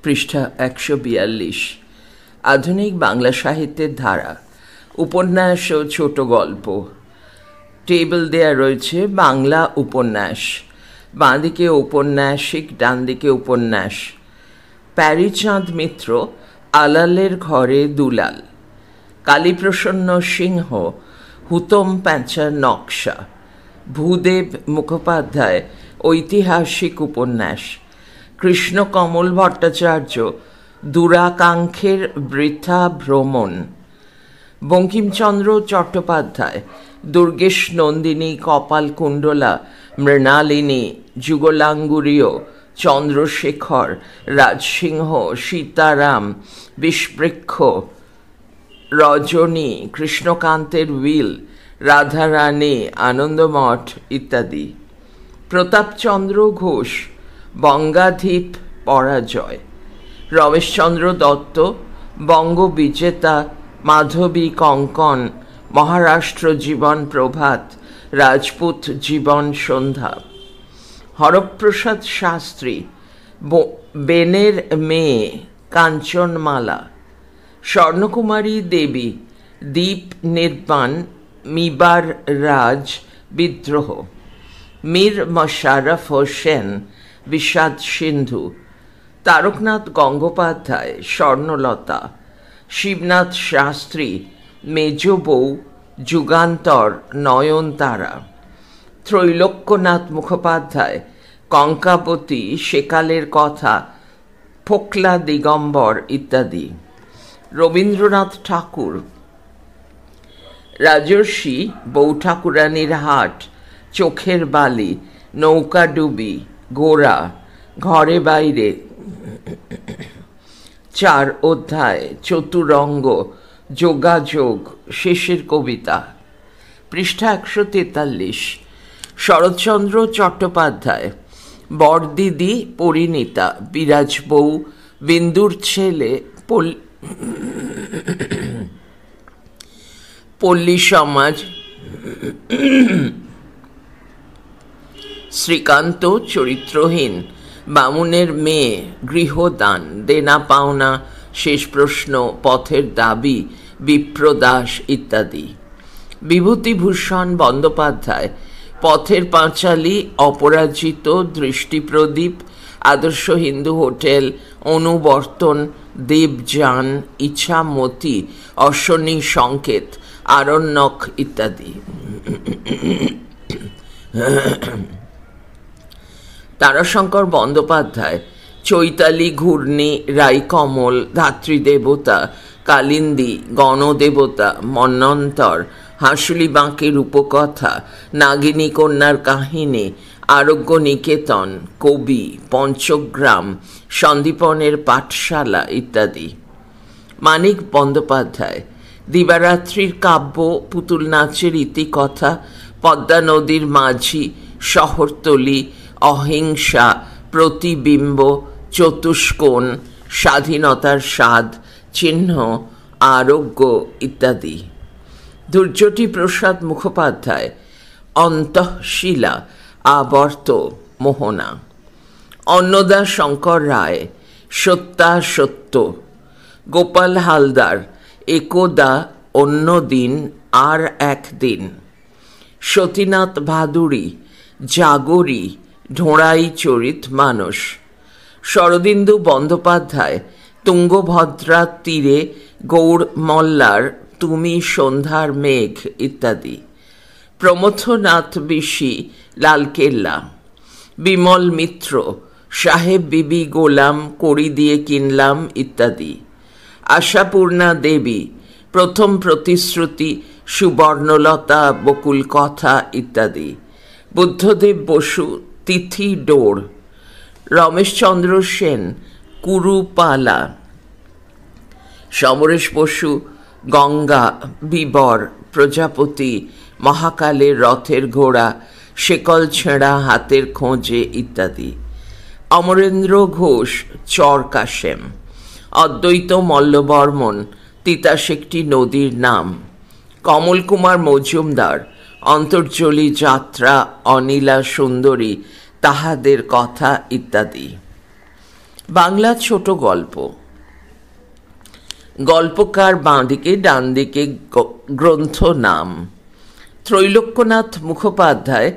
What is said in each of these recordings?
পৃষ্ঠা ১৪২। আধুনিক বাংলা সাহিত্যের ধারা, উপন্যাস ও ছোট গল্প। টেবিল দেয়া রয়েছে বাংলা উপন্যাস, বাঁদিকে ঔপন্যাসিক, ডান দিকে উপন্যাস। প্যারীচাঁদ মিত্র, আলালের ঘরে দুলাল। কালীপ্রসন্ন সিংহ, হুতম প্যাঁচার নকশা। ভূদেব মুখোপাধ্যায়, ঐতিহাসিক উপন্যাস। কৃষ্ণকমল ভট্টাচার্য, দুরাকাঙ্ক্ষের বৃথা ভ্রমণ। বঙ্কিমচন্দ্র চট্টোপাধ্যায়, দুর্গেশ নন্দিনী, কপালকুণ্ডলা, মৃণালিনী, যুগলাঙ্গুরীয়, চন্দ্রশেখর, রাজসিংহ, সীতারাম, বিষবৃক্ষ, রজনী, কৃষ্ণকান্তের উইল, রাধারানী, আনন্দমঠ ইত্যাদি। প্রতাপচন্দ্র ঘোষ, বঙ্গাধীপ পরাজয়। রমেশচন্দ্র দত্ত, বঙ্গবিজেতা, মাধবী কঙ্কন, মহারাষ্ট্র জীবন প্রভাত, রাজপুত জীবন সন্ধ্যা। হরপ্রসাদ শাস্ত্রী, বেনের মেয়ে, কাঞ্চনমালা। স্বর্ণকুমারী দেবী, দ্বীপ নির্বাণ, মিবার রাজ, বিদ্রোহ। মীর মশারফ হোসেন, বিষাদ সিন্ধু। তারকনাথ গঙ্গোপাধ্যায়, স্বর্ণলতা। শিবনাথ শাস্ত্রী, মেজ বউ, যুগান্তর, নয়নতারা। ত্রৈলোক্যনাথ মুখোপাধ্যায়, কঙ্কাবতী, সেকালের কথা, ফোকলা দিগম্বর ইত্যাদি। রবীন্দ্রনাথ ঠাকুর, রাজর্ষি, বৌঠাকুরানীর হাট, চোখের বালি, নৌকাডুবি, গোরা, ঘরে বাইরে, 4 অধ্যায়, চতুরঙ্গ, যোগাযোগ, শেষের কবিতা। পৃষ্ঠা ১৪৩। শরৎচন্দ্র চট্টোপাধ্যায়, বরদিদি, পরিণীতা, বিরাজ বউ, বিন্দুর ছেলে, পল্লী সমাজ, শ্রীকান্ত, চরিত্রহীন, বামুনের মেয়ে, গৃহদান, দেনা পাওনা, শেষ প্রশ্ন, পথের দাবি, বিপ্রদাস ইত্যাদি। বিভূতিভূষণ বন্দ্যোপাধ্যায়, পথের পাঁচালী, অপরাজিত, দৃষ্টিপ্রদীপ, আদর্শ হিন্দু হোটেল, অনুবর্তন, দেবযান, ইচ্ছামতি, অশ্বনী সংকেত, আরণ্যক ইত্যাদি। তারাশঙ্কর বন্দ্যোপাধ্যায়, চৈতালি, ঘূর্ণি, রাইকমল, ধাত্রীদেবতা, কালিন্দী, গণদেবতা, মন্বন্তর, হাঁসুলি বাঁকের উপকথা, নাগিনী কন্যার কাহিনী, আরোগ্য নিকেতন, কবি, পঞ্চগ্রাম, সন্দীপনের পাঠশালা ইত্যাদি। মানিক বন্দ্যোপাধ্যায়, দিবারাত্রির কাব্য, পুতুল নাচের ইতিকথা, পদ্মা নদীর মাঝি, শহরতলি, অহিংসা, প্রতিবিম্ব, চতুষ্কোণ, স্বাধীনতার স্বাদ, চিহ্ন, আরোগ্য ইত্যাদি। দুর্যটি প্রসাদ মুখোপাধ্যায়, অন্তঃশীলা, আবর্ত, মোহনা। অন্নদা শঙ্কর রায়, সত্যাসত্য। গোপাল হালদার, একদা, অন্যদিন, আর একদিন। সতীনাথ ভাদুড়ী, জাগরী, ঢোঁড়াই চরিত মানুষ। শরদিন্দু বন্দ্যোপাধ্যায়, তুঙ্গভদ্রার তীরে, গৌড় মল্লার, তুমি সন্ধ্যার মেঘ ইত্যাদি। প্রমথনাথ বিশি, লালকেল্লা। বিমল মিত্র, সাহেব বিবি গোলাম, কড়ি দিয়ে কিনলাম ইত্যাদি। আশাপূর্ণা দেবী, প্রথম প্রতিশ্রুতি, সুবর্ণলতা, বকুল কথা ইত্যাদি। বুদ্ধদেব বসু, তিথি ডোর। রমেশচন্দ্র সেন, কুরুপালা। সমরেশ বসু, গঙ্গা, বিবর, প্রজাপতি, মহাকালের রথের ঘোড়া, শেকল ছেঁড়া হাতের খোঁজে ইত্যাদি। অমরেন্দ্র ঘোষ, চর কাশেম। অদ্বৈত মল্লবর্মন, তিতাস একটি নদীর নাম। কমল কুমার মজুমদার, অন্তর্জলী যাত্রা, অনিলা সুন্দরী, তাহাদের কথা ইত্যাদি। বাংলা ছোট গল্প। গল্পকার বাঁদিকে, ডান দিকে গ্রন্থ নাম। ত্রৈলোক্যনাথ মুখোপাধ্যায়,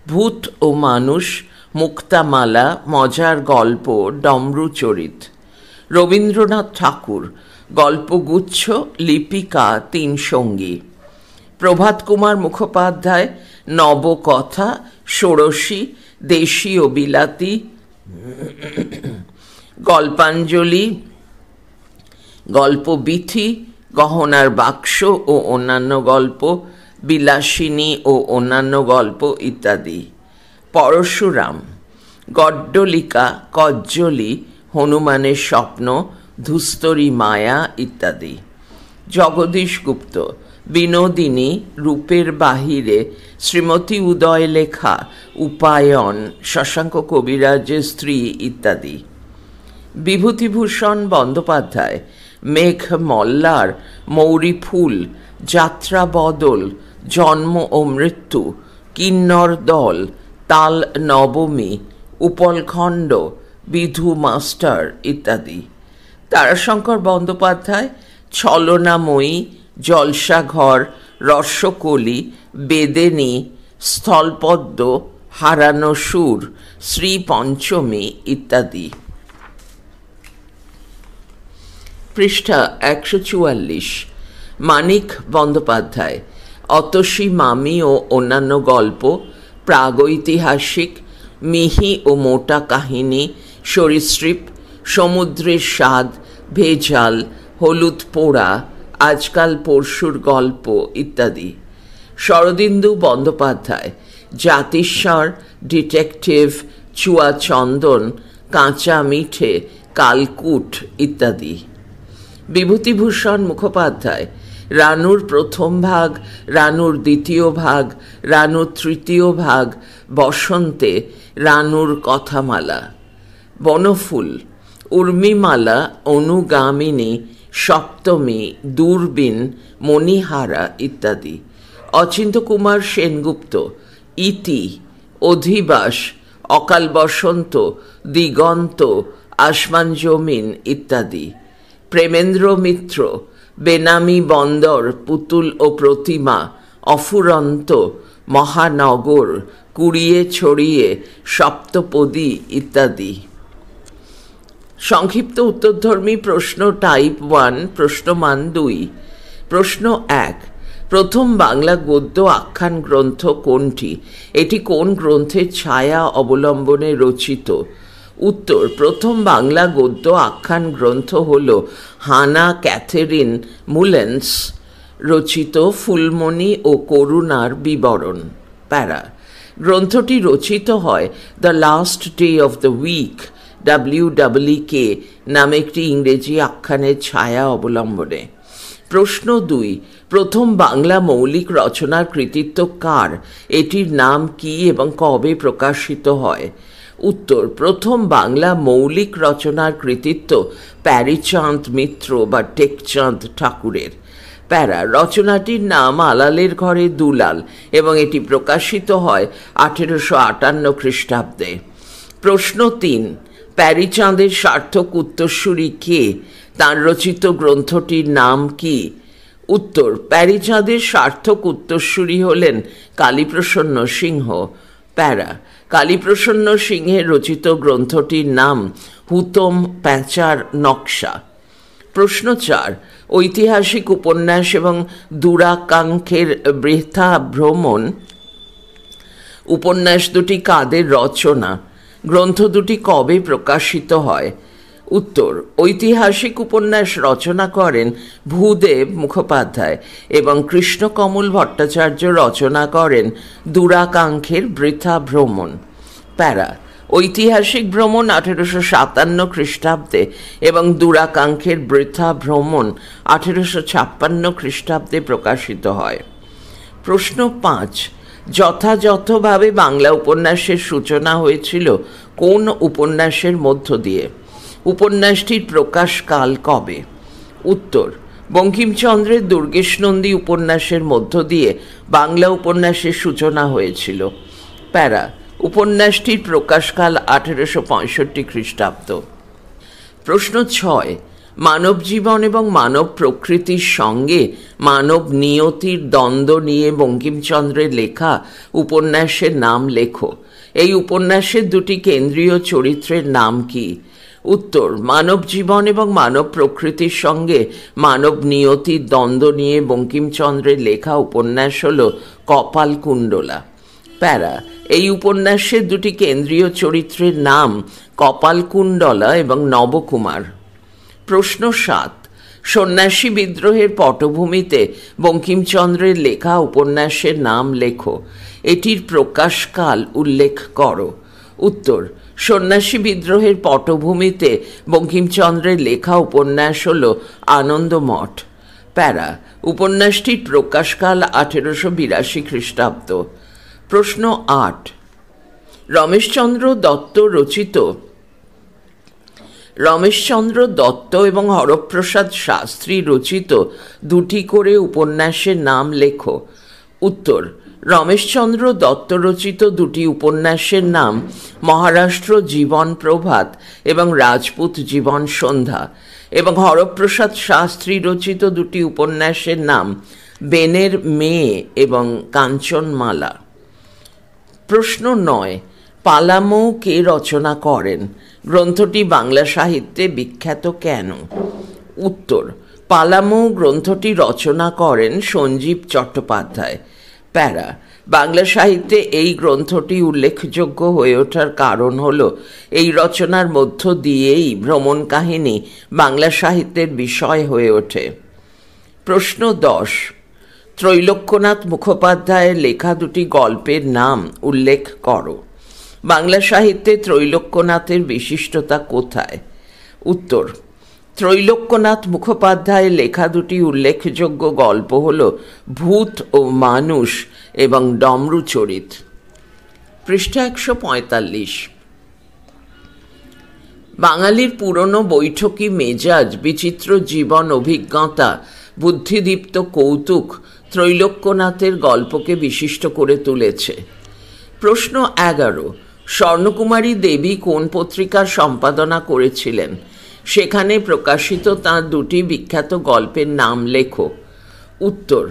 ভূত ও মানুষ, মুক্তামালা, মজার গল্প, ডমরুচরিত। রবীন্দ্রনাথ ঠাকুর, গল্পগুচ্ছ, লিপিকা, তিন সঙ্গী। প্রভাত কুমার মুখোপাধ্যায়, নবকথা, ষোড়শী, দেশী ও বিলাতি, গল্পাঞ্জলি, গল্পবিথি, গহনার বাক্স ও অন্যান্য গল্প, বিলাসিনী ও অন্যান্য গল্প ইত্যাদি। পরশুরাম, গড্ডলিকা, কজ্জলি, হনুমানের স্বপ্ন, ধুস্তরী মায়া ইত্যাদি। জগদীশ গুপ্ত, বিনোদিনী, রূপের বাহিরে, শ্রীমতী উদয় লেখা, উপায়ন, শশাঙ্ক কবিরাজের স্ত্রী ইত্যাদি। বিভূতিভূষণ বন্দ্যোপাধ্যায়, মেঘ মল্লার, মৌরি ফুল, যাত্রা বদল, জন্ম ও মৃত্যু, কিন্নর দল, তাল নবমী, উপলখণ্ড, বিধু মাস্টার ইত্যাদি। তারাশঙ্কর বন্দ্যোপাধ্যায়, ছলনাময়ী, জলসাঘর, রসকলি, বেদেনী, স্থলপদ্ম, হারানো সুর, শ্রী পঞ্চমী ইত্যাদি। পৃষ্ঠা 144। মানিক বন্দ্যোপাধ্যায়, অতসী মামি ও অন্যান্য গল্প, প্রাগৈতিহাসিক, মিহি ও মোটা কাহিনী, সরীসৃপ, সমুদ্রের স্বাদ, ভেজাল, হলুদ পোড়া, আজকাল পরশুর গল্প ইত্যাদি। শরদিন্দু বন্দ্যোপাধ্যায়, জাতিস্বর, ডিটেকটিভ, চুয়া চন্দন, কাঁচা মিঠে, কালকুট ইত্যাদি। বিভূতিভূষণ মুখোপাধ্যায়, রানুর প্রথম ভাগ, রানুর দ্বিতীয় ভাগ, রানুর তৃতীয় ভাগ, বসন্তে, রানুর কথামালা। বনফুল, উর্মিমালা, অনুগামিনী, সপ্তমী, দূরবীন, মণিহারা ইত্যাদি। অচিন্ত কুমার সেনগুপ্ত, ইতি, অধিবাস, অকাল বসন্ত, দিগন্ত, আসমান জমিন ইত্যাদি। প্রেমেন্দ্র মিত্র, বেনামি বন্দর, পুতুল ও প্রতিমা, অফুরন্ত, মহানগর, কুড়িয়ে ছড়িয়ে, সপ্তপদী ইত্যাদি। সংক্ষিপ্ত উত্তরধর্মী প্রশ্ন টাইপ 1, প্রশ্নমান 2। প্রশ্ন 1, প্রথম বাংলা গদ্য আখ্যান গ্রন্থ কোনটি? এটি কোন গ্রন্থের ছায়া অবলম্বনে রচিত? উত্তর, প্রথম বাংলা গদ্য আখ্যান গ্রন্থ হল হানা ক্যাথেরিন মুলেন্স রচিত ফুলমণি ও করুণার বিবরণ। প্যারা, গ্রন্থটি রচিত হয় the last day of the week WWK নামে একটি ইংরেজি আখ্যানের ছায়া অবলম্বনে। প্রশ্ন 2, প্রথম বাংলা মৌলিক রচনার কৃতিত্ব কার? এটির নাম কি এবং কবে প্রকাশিত হয়? উত্তর, প্রথম বাংলা মৌলিক রচনার কৃতিত্ব প্যারীচাঁদ মিত্র বা টেকচাঁদ ঠাকুরের। প্যারা, রচনাটির নাম আলালের ঘরে দুলাল এবং এটি প্রকাশিত হয় 1858 খ্রিস্টাব্দে। প্রশ্ন 3, প্যারীচাঁদের সার্থক উত্তরসূরি কে? তাঁর রচিত গ্রন্থটির নাম কি? উত্তর, প্যারীচাঁদের সার্থক উত্তরসূরি হলেন কালীপ্রসন্ন সিংহ। প্যারা, কালীপ্রসন্ন সিংহের রচিত গ্রন্থটির নাম হুতম প্যাঁচার নকশা। প্রশ্ন 4, ঐতিহাসিক উপন্যাস এবং দূরাকাঙ্ক্ষের বৃথা ভ্রমণ উপন্যাস দুটি কাদের রচনা? গ্রন্থ দুটি কবে প্রকাশিত হয়? উত্তর, ঐতিহাসিক উপন্যাস রচনা করেন ভূদেব মুখোপাধ্যায় এবং কৃষ্ণকমল ভট্টাচার্য রচনা করেন দূরাকাঙ্ক্ষের বৃথা ভ্রমণ। প্যারা, ঐতিহাসিক ভ্রমণ 1857 খ্রিস্টাব্দে এবং দূরাকাঙ্ক্ষের বৃথা ভ্রমণ 1856 খ্রিস্টাব্দে প্রকাশিত হয়। প্রশ্ন 5, যথাযথভাবে বাংলা উপন্যাসের সূচনা হয়েছিল কোন উপন্যাসের মধ্য দিয়ে? উপন্যাসটির প্রকাশকাল কবে? উত্তর, বঙ্কিমচন্দ্রের দুর্গেশনন্দী উপন্যাসের মধ্য দিয়ে বাংলা উপন্যাসের সূচনা হয়েছিল। প্যারা, উপন্যাসটির প্রকাশকাল 1865 খ্রিস্টাব্দ। প্রশ্ন 6, মানব জীবন এবং মানব প্রকৃতির সঙ্গে মানব নিয়তির দ্বন্দ্ব নিয়ে বঙ্কিমচন্দ্রের লেখা উপন্যাসের নাম লেখো। এই উপন্যাসের দুটি কেন্দ্রীয় চরিত্রের নাম কি? উত্তর, মানব জীবন এবং মানব প্রকৃতির সঙ্গে মানব নিয়তির দ্বন্দ্ব নিয়ে বঙ্কিমচন্দ্রের লেখা উপন্যাস হল কপালকুণ্ডলা। প্যারা, এই উপন্যাসের দুটি কেন্দ্রীয় চরিত্রের নাম কপালকুণ্ডলা এবং নবকুমার। প্রশ্ন 7, সন্ন্যাসী বিদ্রোহের পটভূমিতে বঙ্কিমচন্দ্রের লেখা উপন্যাসের নাম লেখো। এটির প্রকাশকাল উল্লেখ করো। উত্তর, সন্ন্যাসী বিদ্রোহের পটভূমিতে বঙ্কিমচন্দ্রের লেখা উপন্যাস হল আনন্দমঠ। প্যারা, উপন্যাসটির প্রকাশকাল 1882 খ্রিস্টাব্দ। প্রশ্ন 8, রমেশচন্দ্র দত্ত এবং হরপ্রসাদ শাস্ত্রী রচিত দুটি করে উপন্যাসের নাম লেখো। উত্তর, রমেশচন্দ্র দত্ত রচিত দুটি উপন্যাসের নাম মহারাষ্ট্র জীবন প্রভাত এবং রাজপুত জীবন সন্ধ্যা, এবং হরপ্রসাদ শাস্ত্রী রচিত দুটি উপন্যাসের নাম বেনের মেয়ে এবং কাঞ্চনমালা। প্রশ্ন 9, পালামৌ কে রচনা করেন? গ্রন্থটি বাংলা সাহিত্যে বিখ্যাত কেন? উত্তর, পালামৌ গ্রন্থটি রচনা করেন সঞ্জীব চট্টোপাধ্যায়। প্যারা, বাংলা সাহিত্যে এই গ্রন্থটি উল্লেখযোগ্য হয়ে ওঠার কারণ হল এই রচনার মধ্য দিয়েই ভ্রমণ কাহিনী বাংলা সাহিত্যের বিষয় হয়ে ওঠে। প্রশ্ন 10, ত্রৈলোক্যনাথ মুখোপাধ্যায়ের লেখা দুটি গল্পের নাম উল্লেখ করো। বাংলা সাহিত্যে ত্রৈলোক্যনাথের বিশিষ্টতা কোথায়? উত্তর, ত্রৈলোক্যনাথ মুখোপাধ্যায়ের লেখা দুটি উল্লেখযোগ্য গল্প হল ভূত ও মানুষ এবং ডমরু চরিত। পৃষ্ঠা 145। বাঙালির পুরনো বৈঠকি মেজাজ, বিচিত্র জীবন অভিজ্ঞতা, বুদ্ধিদীপ্ত কৌতুক ত্রৈলোক্যনাথের গল্পকে বিশিষ্ট করে তুলেছে। প্রশ্ন 11, স্বর্ণকুমারী দেবী কোন পত্রিকার সম্পাদনা করেছিলেন? সেখানে প্রকাশিত তাঁর দুটি বিখ্যাত গল্পের নাম লেখো। উত্তর,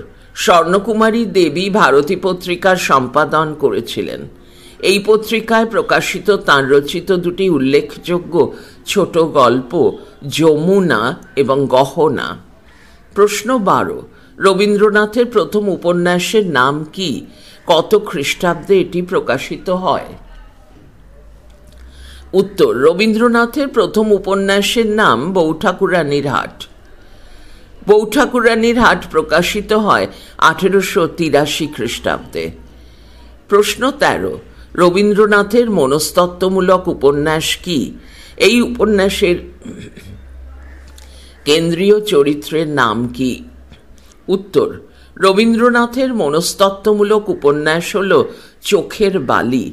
স্বর্ণকুমারী দেবী ভারতী পত্রিকার সম্পাদন করেছিলেন। এই পত্রিকায় প্রকাশিত তাঁর রচিত দুটি উল্লেখযোগ্য ছোট গল্প যমুনা এবং গহনা। প্রশ্ন 12, রবীন্দ্রনাথের প্রথম উপন্যাসের নাম কি? কত খ্রিস্টাব্দে এটি প্রকাশিত হয়? উত্তর, রবীন্দ্রনাথের প্রথম উপন্যাসের নাম বৌঠাকুরানীর হাট। বৌঠাকুরানীর হাট প্রকাশিত হয় 1883 খ্রিস্টাব্দে। প্রশ্ন 13, রবীন্দ্রনাথের মনস্তত্ত্বমূলক উপন্যাস কি? এই উপন্যাসের কেন্দ্রীয় চরিত্রের নাম কি? উত্তর, রবীন্দ্রনাথের মনস্তত্ত্বমূলক উপন্যাস হল চোখের বালি,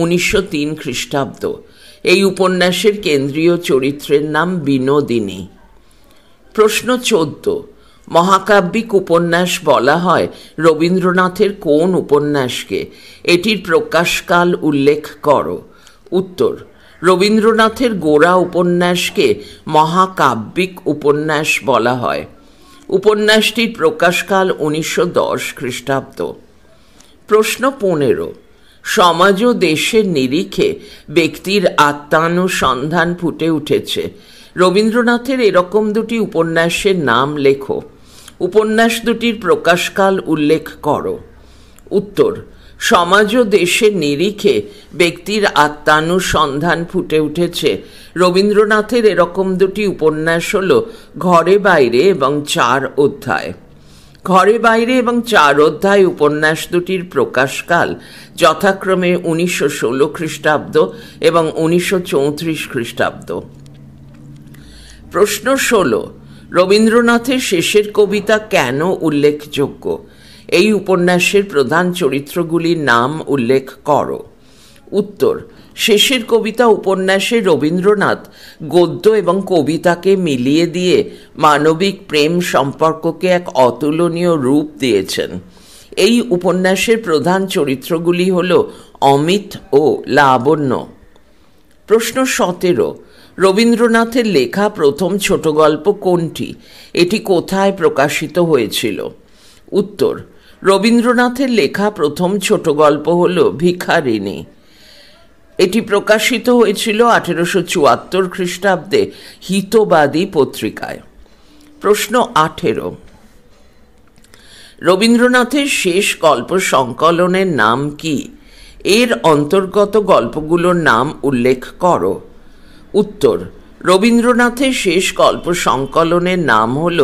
1903 খ্রিস্টাব্দ। এই উপন্যাসের কেন্দ্রীয় চরিত্রের নাম বিনোদিনী। প্রশ্ন 14, মহাকাব্যিক উপন্যাস বলা হয় রবীন্দ্রনাথের কোন উপন্যাসকে? এটির প্রকাশকাল উল্লেখ করো। উত্তর, রবীন্দ্রনাথের গোড়া উপন্যাসকে মহাকাব্যিক উপন্যাস বলা হয়। উপন্যাসটির প্রকাশকাল 1910 খ্রিস্টাব্দ। প্রশ্ন 15, সমাজ ও দেশের নিরিখে ব্যক্তির আত্মানুসন্ধান ফুটে উঠেছে। রবীন্দ্রনাথের এরকম দুটি উপন্যাসের নাম লেখো। উপন্যাস দুটির প্রকাশকাল উল্লেখ করো। উত্তর, সমাজ ও দেশের নিরিখে ব্যক্তির আত্মানুসন্ধান ফুটে উঠেছে। রবীন্দ্রনাথের এরকম দুটি উপন্যাস হল ঘরে বাইরে এবং 4 অধ্যায়। ঘরে বাইরে এবং 4 অধ্যায় উপন্যাস দুটির প্রকাশকাল যথাক্রমে 1916 খ্রিস্টাব্দ এবং 1934 খ্রিস্টাব্দ। প্রশ্ন 16, রবীন্দ্রনাথের শেষের কবিতা কেন উল্লেখযোগ্য? এই উপন্যাসের প্রধান চরিত্রগুলির নাম উল্লেখ করো। উত্তর, শেষের কবিতা উপন্যাসে রবীন্দ্রনাথ গদ্য এবং কবিতাকে মিলিয়ে দিয়ে মানবিক প্রেম সম্পর্ককে এক অতুলনীয় রূপ দিয়েছেন। এই উপন্যাসের প্রধান চরিত্রগুলি হল অমিত ও লাবণ্য। প্রশ্ন 17, রবীন্দ্রনাথের লেখা প্রথম ছোট গল্প কোনটি? এটি কোথায় প্রকাশিত হয়েছিল? উত্তর, রবীন্দ্রনাথের লেখা প্রথম ছোট গল্প হল ভিখারিণী। এটি প্রকাশিত হয়েছিল 1874 খ্রিস্টাব্দে হিতবাদী পত্রিকায়। প্রশ্ন 18, রবীন্দ্রনাথের শেষ গল্প সংকলনের নাম কি? এর অন্তর্গত গল্পগুলোর নাম উল্লেখ করো। উত্তর, রবীন্দ্রনাথের শেষ গল্প সংকলনের নাম হল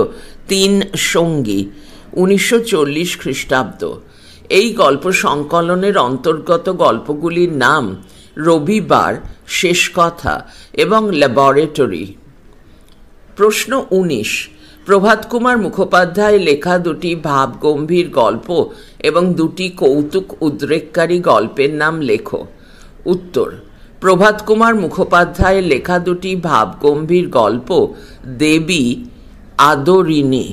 3 সঙ্গী, 1940 খ্রিস্টাব্দ। এই গল্প সংকলনের অন্তর্গত গল্পগুলির নাম রবিবার, শেষ কথা এবং ল্যাবরেটরি। প্রশ্ন 19, প্রভাত কুমার মুখোপাধ্যায় লেখা দুটি ভাবগম্ভীর গল্প এবং দুটি কৌতুক উদ্রেককারী গল্পের নাম লেখো। উত্তর, প্রভাত কুমার মুখোপাধ্যায়ের লেখা দুটি ভাবগম্ভীর গল্প দেবী, আদরিণী।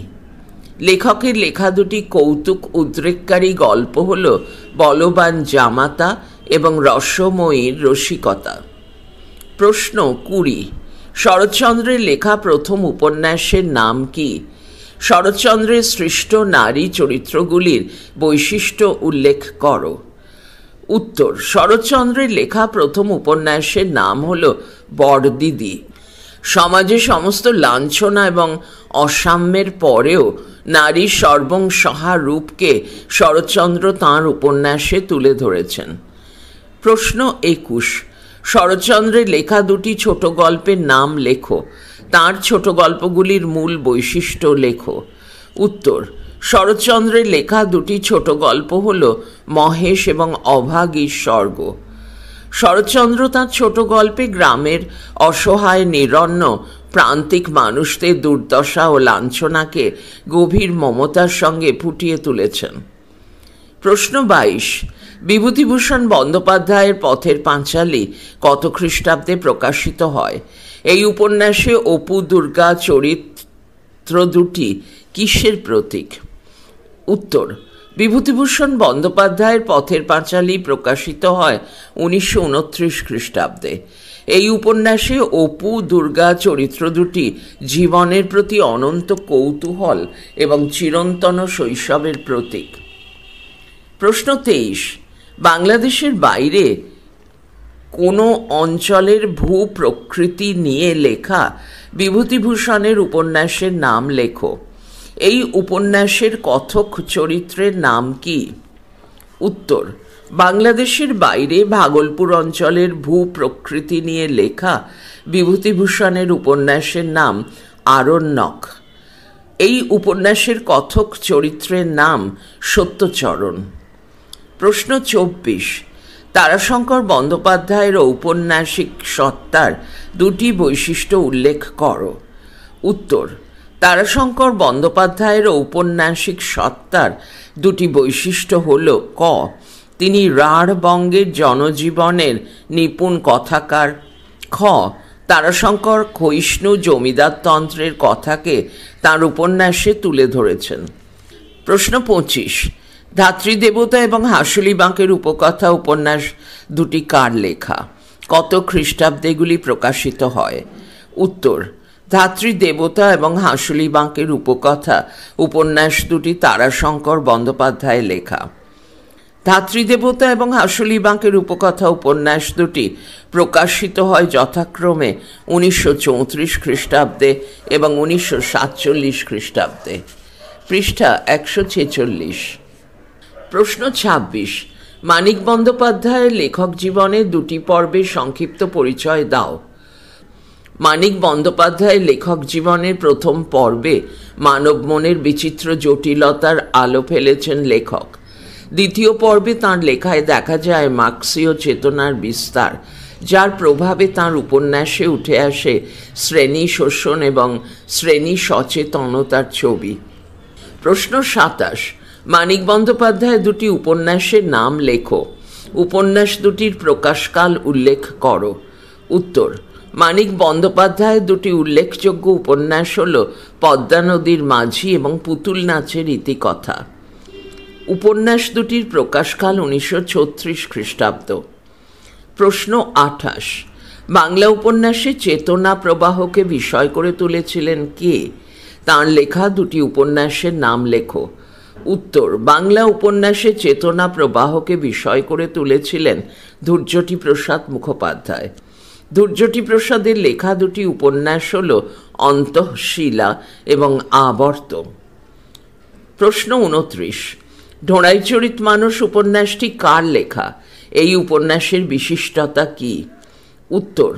লেখকের লেখা দুটি কৌতুক উদ্রেককারী গল্প হল বলবান জামাতা এবং রসময়ীর রসিকতা। প্রশ্ন 20, শরৎচন্দ্রের লেখা প্রথম উপন্যাসের নাম কি? শরৎচন্দ্রের সৃষ্ট নারী চরিত্রগুলির বৈশিষ্ট্য উল্লেখ করো। উত্তর, শরৎচন্দ্রের লেখা প্রথম উপন্যাসের নাম হল বড়দিদি। সমাজে সমস্ত লাঞ্ছনা এবং অসাম্যের পরেও নারীর সর্বংসহা রূপকে শরৎচন্দ্র তাঁর উপন্যাসে তুলে ধরেছেন। প্রশ্ন 21, শরৎচন্দ্রের লেখা দুটি ছোট গল্পের নাম লেখো। তাঁর ছোট গল্পগুলির মূল বৈশিষ্ট্য লেখো। উত্তর, শরৎচন্দ্রের লেখা দুটি ছোট গল্প হল মহেশ এবং অভাগীর স্বর্গ। শরৎচন্দ্র তাঁর ছোট গল্পে গ্রামের অসহায় নিরন্ন প্রান্তিক মানুষদের দুর্দশা ও লাঞ্ছনাকে গভীর মমতার সঙ্গে ফুটিয়ে তুলেছেন। প্রশ্ন 22, বিভূতিভূষণ বন্দ্যোপাধ্যায়ের পথের পাঁচালী কত খ্রিস্টাব্দে প্রকাশিত হয়? এই উপন্যাসে অপু দুর্গা চরিত্র দুটি কিসের প্রতীক? উত্তর, বিভূতিভূষণ বন্দ্যোপাধ্যায়ের পথের পাঁচালী প্রকাশিত হয় 1929 খ্রিস্টাব্দে। এই উপন্যাসে অপু দুর্গা চরিত্র দুটি জীবনের প্রতি অনন্ত কৌতূহল এবং চিরন্তন শৈশবের প্রতীক। প্রশ্ন 23, বাংলাদেশের বাইরে কোনো অঞ্চলের ভূ প্রকৃতি নিয়ে লেখা বিভূতিভূষণের উপন্যাসের নাম লেখো। এই উপন্যাসের কথক চরিত্রের নাম কি? উত্তর, বাংলাদেশের বাইরে ভাগলপুর অঞ্চলের ভূ প্রকৃতি নিয়ে লেখা বিভূতিভূষণের উপন্যাসের নাম আরণ্যক। এই উপন্যাসের কথক চরিত্রের নাম সত্যচরণ। প্রশ্ন 24, তারাশঙ্কর বন্দ্যোপাধ্যায়ের ঔপন্যাসিক সত্তার দুটি বৈশিষ্ট্য উল্লেখ করো। উত্তর, তারাশঙ্কর বন্দ্যোপাধ্যায়ের ঔপন্যাসিক সত্তার দুটি বৈশিষ্ট্য হল ক, তিনি রাঢ়বঙ্গের জনজীবনের নিপুণ কথাকার। খ, তারাশঙ্কর ক্ষয়িষ্ণু জমিদারতন্ত্রের কথাকে তাঁর উপন্যাসে তুলে ধরেছেন। প্রশ্ন 25, ধাত্রীদেবতা এবং হাঁসুলি বাঁকের উপকথা উপন্যাস দুটি কার লেখা? কত খ্রিস্টাব্দেগুলি প্রকাশিত হয়? উত্তর, ধাত্রীদেবতা এবং হাঁসুলি বাঁকের উপকথা উপন্যাস দুটি তারাশঙ্কর বন্দ্যোপাধ্যায় লেখা। ধাত্রীদেবতা এবং হাঁসুলি বাঁকের উপকথা উপন্যাস দুটি প্রকাশিত হয় যথাক্রমে 1934 খ্রিস্টাব্দে এবং 1947 খ্রিস্টাব্দে। পৃষ্ঠা 146। প্রশ্ন 26, মানিক বন্দ্যোপাধ্যায়ের লেখক জীবনের দুটি পর্বের সংক্ষিপ্ত পরিচয় দাও। মানিক বন্দ্যোপাধ্যায়ের লেখক জীবনের প্রথম পর্বে মানব মনের বিচিত্র জটিলতার আলো ফেলেছেন লেখক। দ্বিতীয় পর্বে তাঁর লেখায় দেখা যায় মার্ক্সীয় চেতনার বিস্তার, যার প্রভাবে তাঁর উপন্যাসে উঠে আসে শ্রেণী শোষণ এবং শ্রেণী সচেতনতার ছবি। প্রশ্ন 27, মানিক বন্দ্যোপাধ্যায় দুটি উপন্যাসের নাম লেখো। উপন্যাস দুটির প্রকাশকাল উল্লেখ করো। উত্তর, মানিক বন্দ্যোপাধ্যায়ের দুটি উল্লেখযোগ্য উপন্যাস হল পদ্মা নদীর মাঝি এবং পুতুল নাচের ইতিকথা। উপন্যাস দুটির প্রকাশকাল 1936 খ্রিস্টাব্দ। প্রশ্ন 28, বাংলা উপন্যাসে চেতনা প্রবাহকে বিষয় করে তুলেছিলেন কে? তাঁর লেখা দুটি উপন্যাসের নাম লেখো। উত্তর, বাংলা উপন্যাসে চেতনা প্রবাহকে বিষয় করে তুলেছিলেন ধূর্যটি প্রসাদ মুখোপাধ্যায়। ধূর্যটি প্রসাদের লেখা দুটি উপন্যাস হল অন্তঃশীলা এবং আবর্ত। প্রশ্ন 29, ঢোড়াইচরিত মানস উপন্যাসটি কার লেখা? এই উপন্যাসের বিশিষ্টতা কি? উত্তর,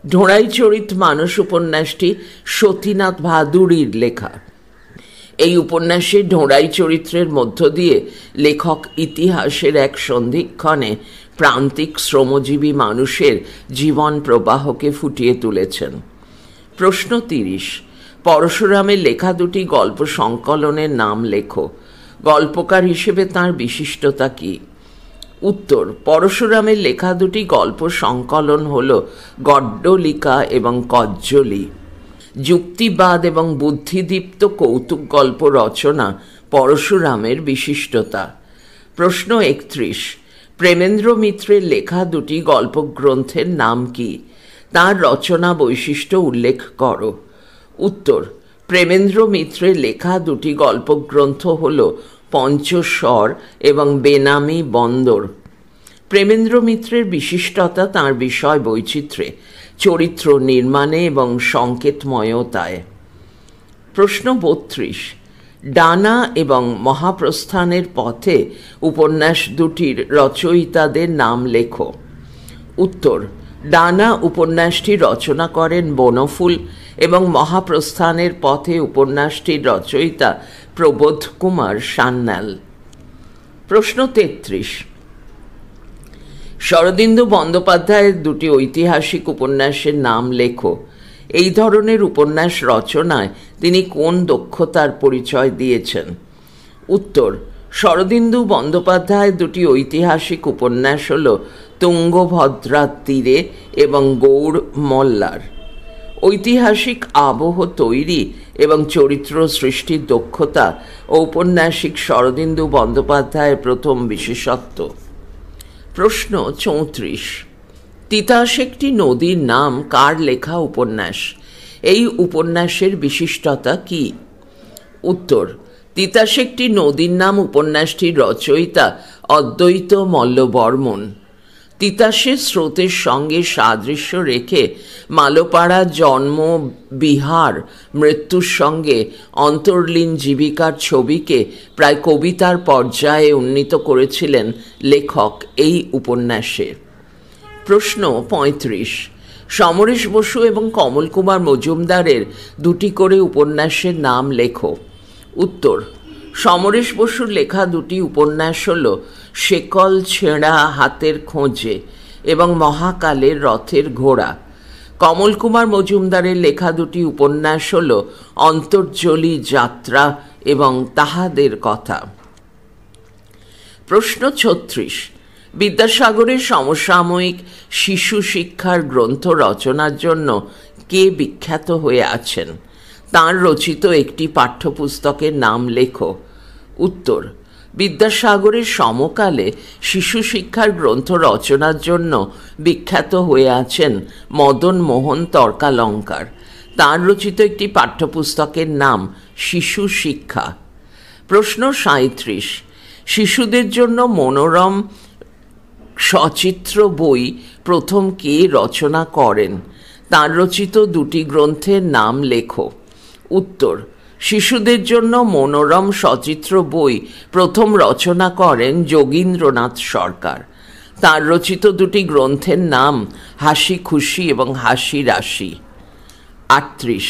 ঢোড়াইচরিত মানস উপন্যাসটি সতীনাথ ভাদুড়ির লেখা। এই উপন্যাসে ঢোড়াই চরিত্রের মধ্য দিয়ে লেখক ইতিহাসের এক সন্ধিক্ষণে প্রান্তিক শ্রমজীবী মানুষের জীবন প্রবাহকে ফুটিয়ে তুলেছেন। প্রশ্ন 30, পরশুরামের লেখা দুটি গল্প সংকলনের নাম লেখো। গল্পকার হিসেবে তাঁর বিশিষ্টতা কি? উত্তর, পরশুরামের লেখা দুটি গল্প সংকলন হল গড্ডলিকা এবং কজ্জলি। যুক্তিবাদ এবং বুদ্ধিদীপ্ত কৌতুক গল্প রচনা পরশুরামের বিশিষ্টতা। প্রশ্ন 31, প্রেমেন্দ্র মিত্রের লেখা দুটি গল্পগ্রন্থের নাম কি? তাঁর রচনা বৈশিষ্ট্য উল্লেখ করো। উত্তর, প্রেমেন্দ্র মিত্রের লেখা দুটি গল্পগ্রন্থ হল পঞ্চস্বর এবং বেনামি বন্দর। প্রেমেন্দ্র মিত্রের বিশিষ্টতা তাঁর বিষয় বৈচিত্র্যে, চরিত্র নির্মাণে এবং সংকেতময়তায়। প্রশ্ন 32, ডানা এবং মহাপ্রস্থানের পথে উপন্যাস দুটির রচয়িতাদের নাম লেখো। উত্তর, ডানা উপন্যাসটি রচনা করেন বনফুল এবং মহাপ্রস্থানের পথে উপন্যাসটির রচয়িতা প্রবোধ কুমার সান্যাল। প্রশ্ন 33, শরদিন্দু বন্দ্যোপাধ্যায়ের দুটি ঐতিহাসিক উপন্যাসের নাম লেখো। এই ধরনের উপন্যাস রচনায় তিনি কোন দক্ষতার পরিচয় দিয়েছেন? উত্তর, শরদিন্দু বন্দ্যোপাধ্যায়ের দুটি ঐতিহাসিক উপন্যাস হল তুঙ্গভদ্রার তীরে এবং গৌড় মল্লার। ঐতিহাসিক আবহ তৈরি এবং চরিত্র সৃষ্টির দক্ষতা ঔপন্যাসিক শরদিন্দু বন্দ্যোপাধ্যায়ের প্রথম বিশেষত্ব। প্রশ্ন 34, তিতাস একটি নদীর নাম কার লেখা উপন্যাস? এই উপন্যাসের বিশিষ্টতা কি? উত্তর, তিতাস একটি নদীর নাম উপন্যাসটির রচয়িতা অদ্বৈত মল্লবর্মণ। তিতাসের স্রোতের সঙ্গে সাদৃশ্য রেখে মালোপাড়া জন্ম, বিহার, মৃত্যুর সঙ্গে অন্তর্লীন জীবিকার ছবিকে প্রায় কবিতার পর্যায়ে উন্নীত করেছিলেন লেখক এই উপন্যাসে। প্রশ্ন 35, সমরেশ বসু এবং কমল কুমার মজুমদারের দুটি করে উপন্যাসের নাম লেখো। উত্তর, সমরেশ বসুর লেখা দুটি উপন্যাস হল শেকল ছেঁড়া হাতের খোঁজে এবং মহাকালের রথের ঘোড়া। কমল কুমার মজুমদারের লেখা দুটি উপন্যাস হল অন্তর্জলী যাত্রা এবং তাহাদের কথা। প্রশ্ন 36, বিদ্যাসাগরের সমসাময়িক শিশু শিক্ষার গ্রন্থ রচনার জন্য কে বিখ্যাত হয়ে আছেন? তাঁর রচিত একটি পাঠ্যপুস্তকের নাম লেখো। উত্তর, বিদ্যাসাগরের সমকালে শিশু শিক্ষার গ্রন্থ রচনার জন্য বিখ্যাত হয়ে আছেন মদন মোহন তর্কালঙ্কার। তাঁর রচিত একটি পাঠ্যপুস্তকের নাম শিশু শিক্ষা। প্রশ্ন 37, শিশুদের জন্য মনোরম সচিত্র বই প্রথম কে রচনা করেন? তাঁর রচিত দুটি গ্রন্থের নাম লেখো। উত্তর, শিশুদের জন্য মনোরম সচিত্র বই প্রথম রচনা করেন যোগীন্দ্রনাথ সরকার। তাঁর রচিত দুটি গ্রন্থের নাম হাসি খুশি এবং হাসি রাশি। 38,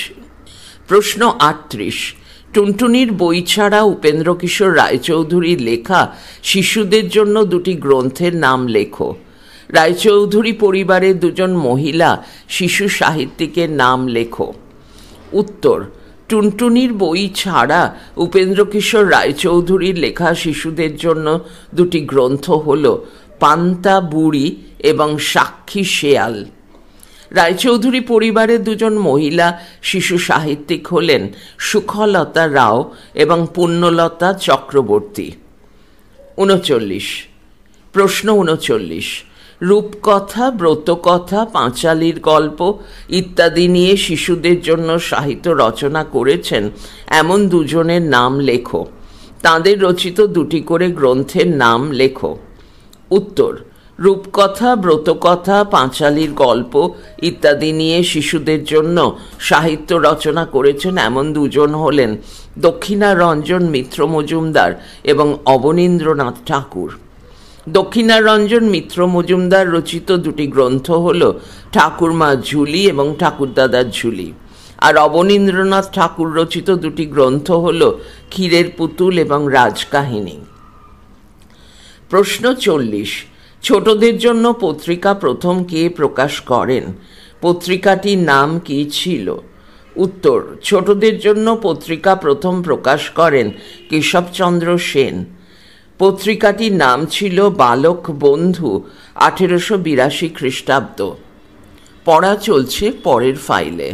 প্রশ্ন 38, টুনটুনির বই ছাড়া উপেন্দ্রকিশোর রায়চৌধুরীর লেখা শিশুদের জন্য দুটি গ্রন্থের নাম লেখো। রায়চৌধুরী পরিবারের দুজন মহিলা শিশু সাহিত্যিকের নাম লেখো। উত্তর, টুনটুনির বই ছাড়া উপেন্দ্রকিশোর রায়চৌধুরীর লেখা শিশুদের জন্য দুটি গ্রন্থ হল পান্তা বুড়ি এবং সাক্ষী শেয়াল। রায়চৌধুরী পরিবারের দুজন মহিলা শিশু সাহিত্যিক হলেন সুখলতা রাও এবং পুণ্যলতা চক্রবর্তী। 39, প্রশ্ন 39, রূপকথা, ব্রতকথা, পাঁচালীর গল্প ইত্যাদি নিয়ে শিশুদের জন্য সাহিত্য রচনা করেছেন এমন দুজনের নাম লেখো। তাঁদের রচিত দুটি করে গ্রন্থের নাম লেখো। উত্তর: রূপকথা, ব্রতকথা, পাঁচালীর গল্প ইত্যাদি নিয়ে শিশুদের জন্য সাহিত্য রচনা করেছেন এমন দুজন হলেন দক্ষিণারঞ্জন মিত্র মজুমদার এবং অবনীন্দ্রনাথ ঠাকুর। দক্ষিণারঞ্জন মিত্র মজুমদার রচিত দুটি গ্রন্থ হল ঠাকুরমা ঝুলি এবং ঠাকুরদাদার ঝুলি, আর অবনীন্দ্রনাথ ঠাকুর রচিত দুটি গ্রন্থ হল ক্ষীরের পুতুল এবং রাজকাহিনী। প্রশ্ন 40। ছোটদের জন্য পত্রিকা প্রথম কে প্রকাশ করেন? পত্রিকাটির নাম কি ছিল? উত্তর: ছোটদের জন্য পত্রিকা প্রথম প্রকাশ করেন কেশবচন্দ্র সেন। পত্রিকাটির নাম ছিল বালক বন্ধু, 1882 খ্রিস্টাব্দ। পড়া চলছে পরের ফাইলে।